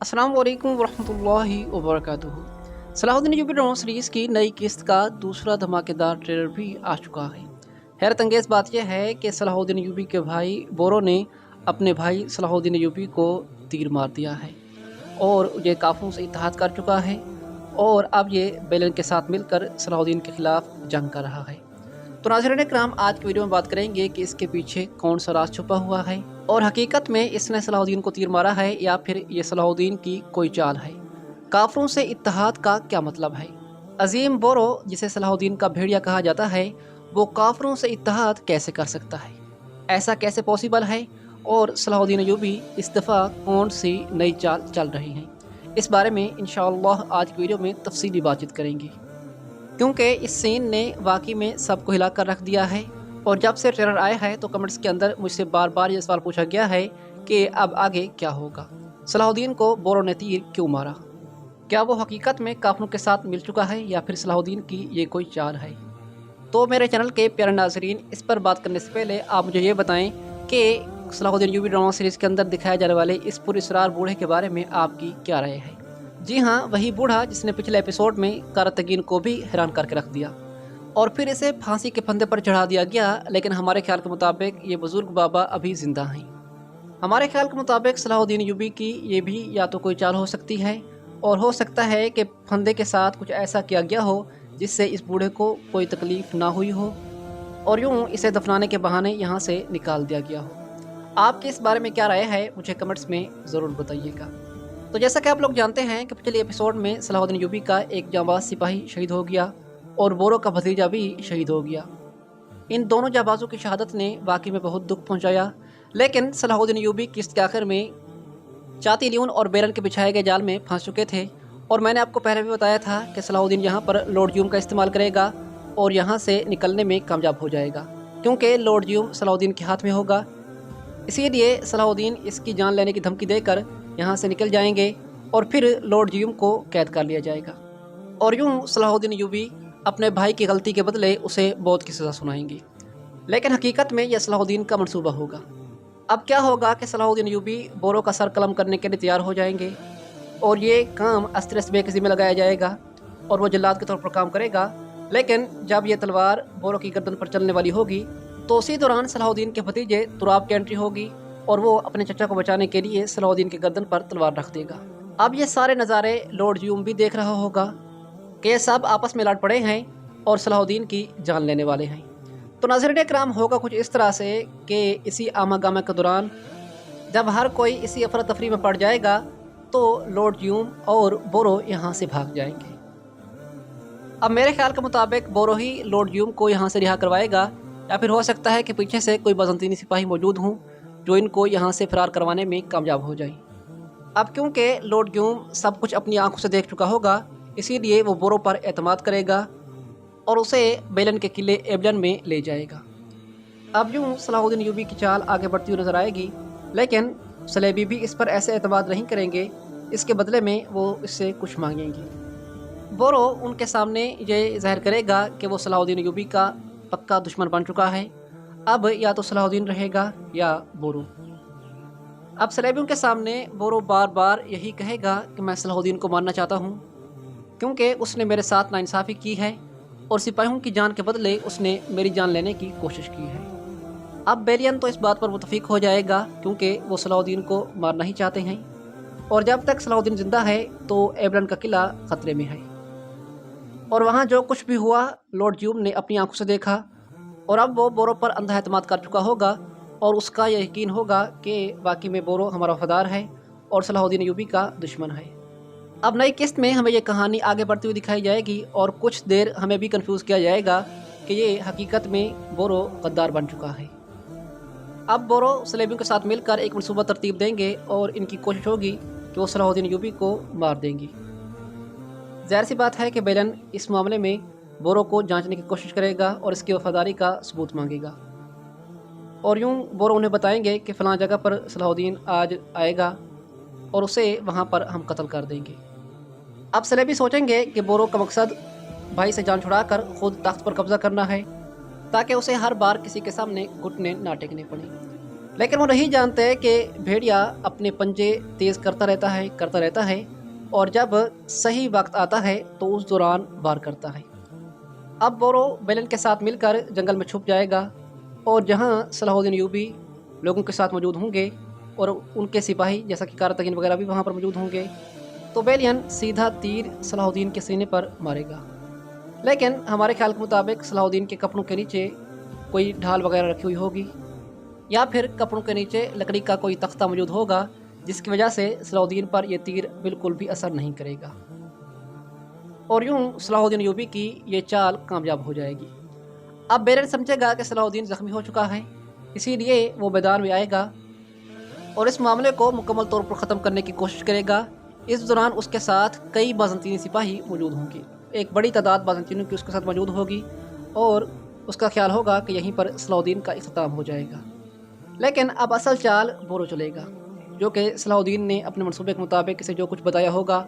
अस्सलाम वालेकुम वरहमतुल्लाहि वबरकातुहू। सलाहुद्दीन अय्यूबी ड्रामा सीरीज़ की नई किस्त का दूसरा धमाकेदार ट्रेलर भी आ चुका है। हैरत अंगेज़ बात यह है कि सलाहुद्दीन अय्यूबी के भाई बोरो ने अपने भाई सलाहुद्दीन अय्यूबी को तीर मार दिया है और ये काफ़रों से इत्तेहाद कर चुका है और अब ये बेलन के साथ मिलकर सलाहुद्दीन के ख़िलाफ़ जंग कर रहा है। तो नाज़रीन इकराम, आज की वीडियो में बात करेंगे कि इसके पीछे कौन सा राज छुपा हुआ है और हकीकत में इसने सलाहुद्दीन को तीर मारा है या फिर ये सलाहुद्दीन की कोई चाल है। काफरों से इत्तेहाद का क्या मतलब है? अजीम बोरो, जिसे सलाहुद्दीन का भेड़िया कहा जाता है, वो काफरों से इत्तेहाद कैसे कर सकता है? ऐसा कैसे पॉसिबल है? और सलाहुद्दीन अय्यूबी इस दफ़ा कौन सी नई चाल चल रही हैं? इस बारे में इंशाअल्लाह आज की वीडियो में तफसीली बातचीत करेंगे, क्योंकि इस सीन ने वाकई में सबको हिला कर रख दिया है। और जब से ट्रेलर आया है तो कमेंट्स के अंदर मुझसे बार बार ये सवाल पूछा गया है कि अब आगे क्या होगा, सलाहुद्दीन को बोरो ने तीर क्यों मारा, क्या वो हकीकत में काफरों के साथ मिल चुका है या फिर सलाहुद्दीन की ये कोई चाल है। तो मेरे चैनल के प्यारे नाजरीन, इस पर बात करने से पहले आप मुझे ये बताएं कि सलाहुद्दीन अय्यूबी ड्रामा सीरीज़ के अंदर दिखाए जाने वाले इस पुरअसरार बूढ़े के बारे में आपकी क्या राय है। जी हाँ, वही बूढ़ा जिसने पिछले एपिसोड में कारतगीन को भी हैरान करके रख दिया और फिर इसे फांसी के फंदे पर चढ़ा दिया गया। लेकिन हमारे ख्याल के मुताबिक ये बुजुर्ग बाबा अभी ज़िंदा हैं। हमारे ख्याल के मुताबिक सलाहुद्दीन अय्यूबी की ये भी या तो कोई चाल हो सकती है और हो सकता है कि फंदे के साथ कुछ ऐसा किया गया हो जिससे इस बूढ़े को कोई तकलीफ़ ना हुई हो और यूँ इसे दफनाने के बहाने यहाँ से निकाल दिया गया हो। आपकी इस बारे में क्या राय है, मुझे कमेंट्स में ज़रूर बताइएगा। तो जैसा कि आप लोग जानते हैं कि पिछले एपिसोड में सलाहुद्दीन अय्यूबी का एक जांबाज सिपाही शहीद हो गया और बोरो का भतीजा भी शहीद हो गया। इन दोनों जाबाजों की शहादत ने वाकई में बहुत दुख पहुंचाया। लेकिन सलाहुद्दीन अय्यूबी किस्त के आखिर में चाती ल्यून और बेरन के बिछाए गए जाल में फंस चुके थे और मैंने आपको पहले भी बताया था कि सलाहुद्दीन यहाँ पर लॉर्ड ड्यूम का इस्तेमाल करेगा और यहाँ से निकलने में कामयाब हो जाएगा, क्योंकि लॉर्ड ड्यूम सलाहुद्दीन के हाथ में होगा। इसीलिए सलाहुद्दीन इसकी जान लेने की धमकी देकर यहाँ से निकल जाएंगे और फिर लॉर्ड ड्यूम को कैद कर लिया जाएगा और यूँ सलाहुद्दीन अय्यूबी अपने भाई की गलती के बदले उसे मौत की सज़ा सुनाएंगे। लेकिन हकीकत में यह सलाहुद्दीन का मंसूबा होगा। अब क्या होगा कि सलाहुद्दीन अय्यूबी बोरो का सर कलम करने के लिए तैयार हो जाएंगे और ये काम अस्त्रस बेग के ज़िम्मे लगाया जाएगा और वो जल्लाद के तौर पर काम करेगा। लेकिन जब यह तलवार बोरो की गर्दन पर चलने वाली होगी तो उसी दौरान सलाहुद्दीन के भतीजे तुराब की एंट्री होगी और वो अपने चचा को बचाने के लिए सलाहुद्दीन की गर्दन पर तलवार रख देगा। अब ये सारे नज़ारे लॉर्ड ड्यूम भी देख रहा होगा कि ये सब आपस में लड़ पड़े हैं और सलाहुद्दीन की जान लेने वाले हैं। तो नाज़रीन इकराम, होगा कुछ इस तरह से कि इसी आमागामा के दौरान जब हर कोई इसी अफरा तफरी में पड़ जाएगा तो लॉर्ड ड्यूम और बोरो यहाँ से भाग जाएंगे। अब मेरे ख्याल के मुताबिक बोरो ही लॉर्ड ड्यूम को यहाँ से रिहा करवाएगा या फिर हो सकता है कि पीछे से कोई बाज़ंतीनी सिपाही मौजूद हों जो इनको यहाँ से फरार करवाने में कामयाब हो जाए। अब क्योंकि लॉर्ड ड्यूम सब कुछ अपनी आंखों से देख चुका होगा, इसीलिए वो बोरो पर एतमाद करेगा और उसे बेलन के किले एबलन में ले जाएगा। अब यूँ सलाहुद्दीन अय्यूबी की चाल आगे बढ़ती हुई नजर आएगी, लेकिन सलेबी भी इस पर ऐसे एतमाद नहीं करेंगे। इसके बदले में वो इससे कुछ मांगेंगे। बोरो उनके सामने ये ज़ाहिर करेगा कि वो सलाहुद्दीन अय्यूबी का पक्का दुश्मन बन चुका है। अब या तो सलाहुद्दीन रहेगा या बोरो। अब सलेबियों के सामने बोरो बार बार यही कहेगा कि मैं सलाहुद्दीन को मारना चाहता हूँ, क्योंकि उसने मेरे साथ नाइंसाफ़ी की है और सिपाहियों की जान के बदले उसने मेरी जान लेने की कोशिश की है। अब बेलियन तो इस बात पर मुतफिक हो जाएगा, क्योंकि वो सलाहुद्दीन को मारना ही चाहते हैं और जब तक सलाहुद्दीन ज़िंदा है तो एबलन का किला ख़तरे में है और वहाँ जो कुछ भी हुआ लॉर्ड ड्यूम ने अपनी आंखों से देखा और अब वो बोरो पर अंधा एतमाद कर चुका होगा और उसका यह यकीन होगा कि वाकई में बोरो हमारा वफादार है और सलाहुद्दीन अय्यूबी का दुश्मन है। अब नई किस्त में हमें ये कहानी आगे बढ़ती हुई दिखाई जाएगी और कुछ देर हमें भी कंफ्यूज किया जाएगा कि ये हकीकत में बोरो गद्दार बन चुका है। अब बोरो सलेबियों के साथ मिलकर एक मनसूबा तरतीब देंगे और इनकी कोशिश होगी कि वो सलाहुद्दीन अय्यूबी को मार देंगी। ज़ाहिर सी बात है कि बेलन इस मामले में बोरो को जांचने की कोशिश करेगा और इसकी वफादारी का सबूत मांगेगा और यूँ बोरो उन्हें बताएंगे कि फ़लाँ जगह पर सलाहुद्दीन आज आएगा और उसे वहाँ पर हम कत्ल कर देंगे। अब सलेबी सोचेंगे कि बोरो का मकसद भाई से जान छुड़ाकर खुद तख्त पर कब्ज़ा करना है ताकि उसे हर बार किसी के सामने घुटने ना टेकने पड़े। लेकिन वो नहीं जानते कि भेड़िया अपने पंजे तेज़ करता रहता है और जब सही वक्त आता है तो उस दौरान वार करता है। अब बोरो बेलन के साथ मिलकर जंगल में छुप जाएगा और जहाँ सलाहुद्दीन अय्यूबी लोगों के साथ मौजूद होंगे और उनके सिपाही जैसा कि कारतगीन वगैरह भी वहाँ पर मौजूद होंगे, तो बेलियन सीधा तीर सलाहुद्दीन के सीने पर मारेगा। लेकिन हमारे ख्याल के मुताबिक सलाहुद्दीन के कपड़ों के नीचे कोई ढाल वगैरह रखी हुई होगी या फिर कपड़ों के नीचे लकड़ी का कोई तख्ता मौजूद होगा, जिसकी वजह से सलाहुद्दीन पर यह तीर बिल्कुल भी असर नहीं करेगा और यूं सलाहुद्दीन अय्यूबी की ये चाल कामयाब हो जाएगी। अब बेलन समझेगा कि सलाहुद्दीन ज़ख्मी हो चुका है, इसीलिए वो मैदान में आएगा और इस मामले को मुकम्मल तौर पर ख़त्म करने की कोशिश करेगा। इस दौरान उसके साथ कई बाज़ंतीनी सिपाही मौजूद होंगे, एक बड़ी तादाद बाज़ंतीनों की उसके साथ मौजूद होगी और उसका ख्याल होगा कि यहीं पर सलाहुद्दीन का इख्तिताम हो जाएगा। लेकिन अब असल चाल बोरो चलेगा, जो कि सलाहुद्दीन ने अपने मनसूबे के मुताबिक इसे जो कुछ बताया होगा।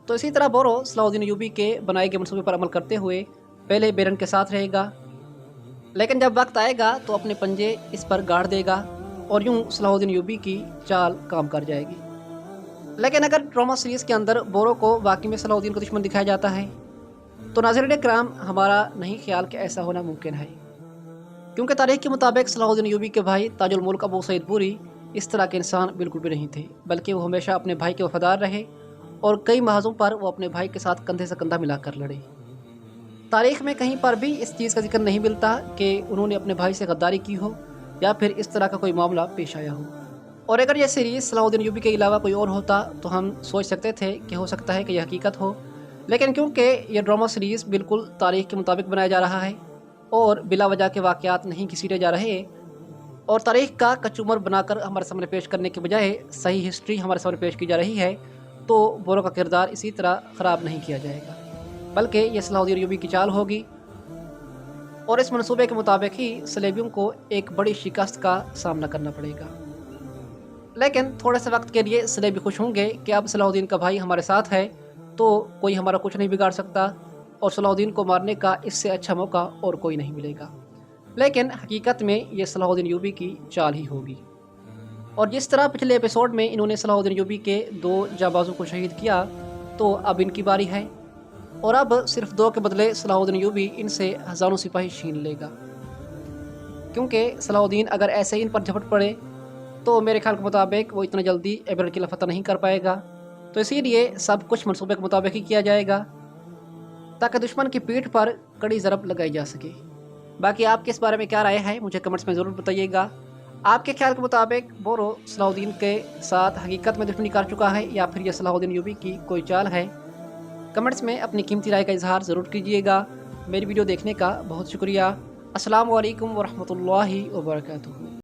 तो इसी तरह बोरो सलाहुद्दीन अय्यूबी के बनाए गए मनसूबे पर अमल करते हुए पहले बेरन के साथ रहेगा, लेकिन जब वक्त आएगा तो अपने पंजे इस पर गाड़ देगा और यूं सलाहुद्दीन अय्यूबी की चाल काम कर जाएगी। लेकिन अगर ड्रामा सीरीज़ के अंदर बोरो को वाकई में सलाहुद्दीन को दुश्मन दिखाया जाता है तो नाज़रीन इकराम, हमारा नहीं ख्याल कि ऐसा होना मुमकिन है, क्योंकि तारीख के मुताबिक सलाहुद्दीन अय्यूबी के भाई ताजुल मुल्क अबू सईद बुरी इस तरह के इंसान बिल्कुल भी नहीं थे, बल्कि वो हमेशा अपने भाई के वफादार रहे और कई महाजों पर वो अपने भाई के साथ कंधे से कंधा मिलाकर लड़े। तारीख़ में कहीं पर भी इस चीज़ का जिक्र नहीं मिलता कि उन्होंने अपने भाई से गद्दारी की हो या फिर इस तरह का कोई मामला पेश आया हो। और अगर यह सीरीज़ सलाहुद्दीन अय्यूबी के अलावा कोई और होता तो हम सोच सकते थे कि हो सकता है कि यह हकीकत हो, लेकिन क्योंकि यह ड्रामा सीरीज़ बिल्कुल तारीख़ के मुताबिक बनाया जा रहा है और बिला वजह के वाक़यात नहीं घसीटे जा रहे और तारीख़ का कचूमर बनाकर हमारे सामने पेश करने के बजाय सही हिस्ट्री हमारे सामने पेश की जा रही है, तो बोरो का किरदार इसी तरह ख़राब नहीं किया जाएगा, बल्कि ये सलाहुद्दीन अय्यूबी की चाल होगी और इस मनसूबे के मुताबिक ही सलेबियों को एक बड़ी शिकस्त का सामना करना पड़ेगा। लेकिन थोड़े से वक्त के लिए सलेबी खुश होंगे कि अब सलाहुद्दीन का भाई हमारे साथ है तो कोई हमारा कुछ नहीं बिगाड़ सकता और सलाहुद्दीन को मारने का इससे अच्छा मौका और कोई नहीं मिलेगा। लेकिन हकीकत में ये सलाहुद्दीन अय्यूबी की चाल ही होगी और जिस तरह पिछले एपिसोड में इन्होंने सलाहुद्दीन अय्यूबी के 2 जाबाजों को शहीद किया, तो अब इनकी बारी है और अब सिर्फ 2 के बदले सलाहुद्दीन अय्यूबी इनसे हज़ारों सिपाही छीन लेगा, क्योंकि सलाहुद्दीन अगर ऐसे ही इन पर झपट पड़े तो मेरे ख्याल के मुताबिक वो इतना जल्दी एबरन किला फतह नहीं कर पाएगा। तो इसीलिए सब कुछ मनसूबे के मुताबिक ही किया जाएगा ताकि दुश्मन की पीठ पर कड़ी ज़रब लगाई जा सके। बाकी आपके इस बारे में क्या राय है मुझे कमेंट्स में ज़रूर बताइएगा। आपके ख्याल के मुताबिक बोरो सलाहुद्दीन के साथ हकीकत में दुश्मनी कर चुका है या फिर यह सलाहुद्दीन अय्यूबी की कोई चाल है? कमेंट्स में अपनी कीमती राय का इजहार ज़रूर कीजिएगा। मेरी वीडियो देखने का बहुत शुक्रिया। अस्सलामु अलैकुम वरहमतुल्लाहि वबरकातुहू।